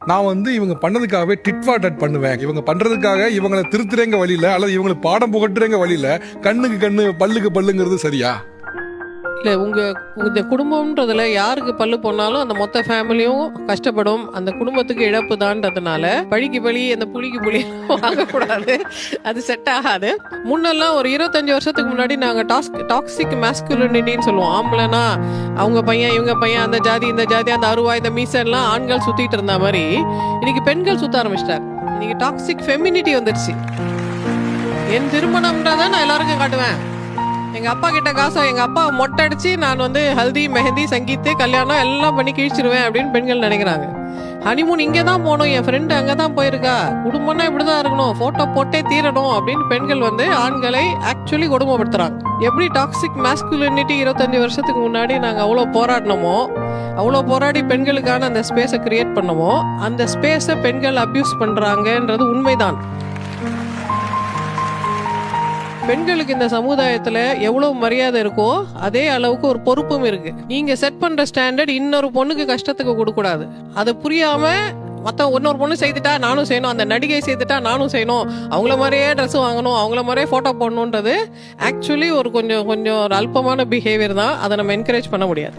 நான் வந்து இவங்க பண்ணதுக்காகவே டிட் ஃபார் டட் பண்ணுவேன். இவங்க பண்றதுக்காக இவங்களை திருத்துறேங்க வழியில அல்லது இவங்களுக்கு பாடம் புகட்டுறேங்க வழியில கண்ணுக்கு கண்ணு பல்லுக்கு பல்லுங்கிறது சரியா? இல்லை, இந்த குடும்பம்ன்றதுல யாருக்கு பல்லு போனாலும் அந்த மொத்த ஃபேமிலியும் கஷ்டப்படும். அந்த குடும்பத்துக்கு இழப்பு தான்றதுனால பழிக்கு பழி அந்த புளிக்கு புளி வாங்கக்கூடாது. அது செட் ஆகாது. முன்னெல்லாம் ஒரு 25 வருஷத்துக்கு முன்னாடி நாங்கள் டாக்ஸிக் மேஸ்குலினிட்டின்னு சொல்லுவோம். ஆம்பளைனா அவங்க பையன் இவங்க பையன், அந்த ஜாதி இந்த ஜாதி, அந்த அருவா இந்த மீசன்லாம் ஆண்கள் சுத்திட்டு இருந்த மாதிரி இன்னைக்கு பெண்கள் சுத்த ஆரம்பிச்சிட்டார். இன்னைக்கு டாக்ஸிக் ஃபெமினிட்டி வந்துடுச்சு. என் திருமணம்ன்றதை நான் எல்லாருக்கும் காட்டுவேன். எங்கள் அப்பா கிட்ட காசை எங்கள் அப்பா மொட்டை அடிச்சு நான் வந்து ஹல்தி மெஹந்தி சங்கீத்து கல்யாணம் எல்லாம் பண்ணி கிழிச்சிருவேன் அப்படின்னு பெண்கள் நினைக்கிறாங்க. ஹனிமூன் இங்கே தான் போகணும், என் ஃப்ரெண்டு அங்கே தான் போயிருக்கா, குடும்பம்னா இப்படி தான் இருக்கணும், ஃபோட்டோ போட்டே தீரணும் அப்படின்னு பெண்கள் வந்து ஆண்களை ஆக்சுவலி கொடுமைப்படுத்துறாங்க. எப்படி டாக்ஸிக் மேஸ்குலினிட்டி 25 வருஷத்துக்கு முன்னாடி நாங்கள் அவ்வளோ போராடினோமோ, அவ்வளோ போராடி பெண்களுக்கான அந்த ஸ்பேஸை கிரியேட் பண்ணமோ, அந்த ஸ்பேஸை பெண்கள் அப்யூஸ் பண்ணுறாங்கன்றது உண்மைதான். பெண்களுக்கு இந்த சமுதாயத்துல எவ்வளவு மரியாதை இருக்கோ அதே அளவுக்கு ஒரு பொறுப்பும் இருக்கு. நீங்க செட் பண்ற ஸ்டாண்டர்ட் இன்னொரு பொண்ணுக்கு கஷ்டத்துக்கு கொடுக்க கூடாது. அது புரியாம மொத்தம் இன்னொரு பொண்ணு செய்துட்டா நானும் செய்யணும், அந்த நடிகை செய்துட்டா நானும் செய்யணும், அவங்கள மாதிரியே ட்ரெஸ் வாங்கணும், அவங்கள மாதிரியே போட்டோ போடணுன்றது ஆக்சுவலி ஒரு கொஞ்சம் ஒரு அல்பமான பிஹேவியர் தான். அதை நம்ம என்கரேஜ் பண்ண முடியாது.